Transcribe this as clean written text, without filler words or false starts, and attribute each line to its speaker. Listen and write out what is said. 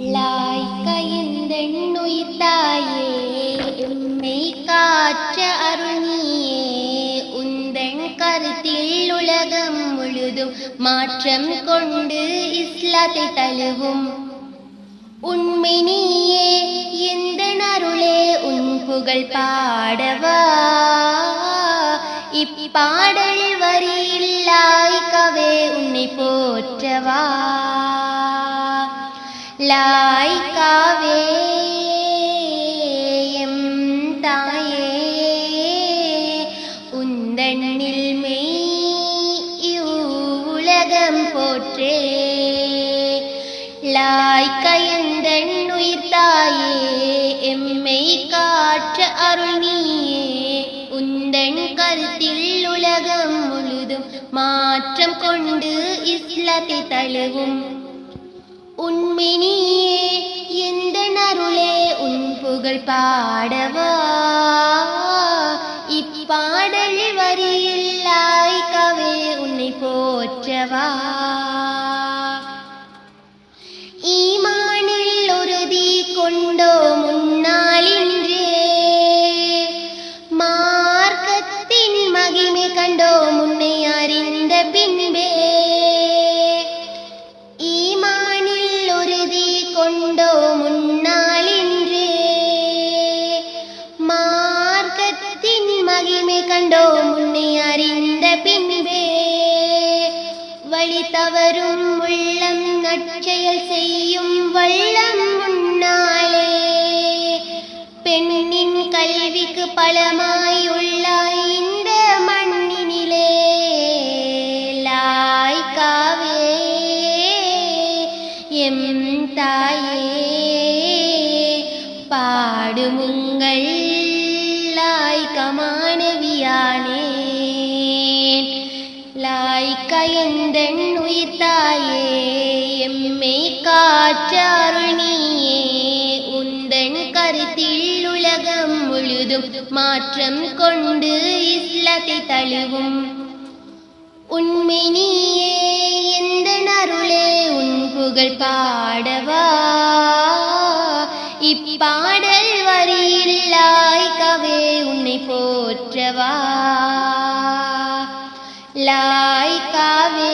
Speaker 1: லாய்க்க எந்தென்னுயிர்த்தாயே எம்மை காற்ற அருணியே உந்தன் கருத்தில் உலகம் முழுதும் மாற்றம் கொண்டு இஸ்லாத்தை தழுவும் உண்மை நீயே எந்தன் அருளே உன் புகழ் பாடவா இப்பாடல் வரியில் லாய்க்கவே உன்னை போற்றவா லாய்க்காவே எம் தாயே உந்தன்னில் மெய் உலகம் போற்றே லாய்க்க எந்தன் உயிர்த்தாயே எம்மை காற்ற அருள் நீயே உந்தன் கருத்தில் உலகம் முழுதும் மாற்றம் கொண்டு இஸ்லாத்தை தழுவும் உண்மை நீயே எந்தன் அருளே உன் புகழ் பாடவா இப்பாடல் வரியில் லாய்க்கவே உன்னை போற்றவா ஈமானில் உறுதி கொண்டோ முன்னாளின்றே மார்க்கத்தின் மகிமை கண்டோ முன்னை அறிந்த பின்பே ஈமானில் உறுதி கொண்டோ முன்னாளின்றே மார்க்கத்தின் மகிமை கண்டோ முன்னை அறிந்த பின்பே வழி தவறும் உள்ளம் நற்செயல் செய்யும் வள்ளம் முன்னாலே பெண்ணின் கல்விக்கு பலமாய் உள்ளாய் இந்த மண்ணினிலே லாய்க்காவே எம் தாயே பாடுமுங்கள் லாய்க்க மாணவியானே லாய்க்க எந்தன் உயிர்த்தாயே எம்மை காற்ற அருள் நீயே உந்தன் கருத்தில் உலகம் முழுதும் மாற்றம் கொண்டு இஸ்லாத்தை தழுவும் உண்மை நீயே எந்தன் அருளே உன் புகழ் பாடவா இப்பாடல் வரியில் லாய்க்கவே உன்னை போற்றவா லாய்க்காவே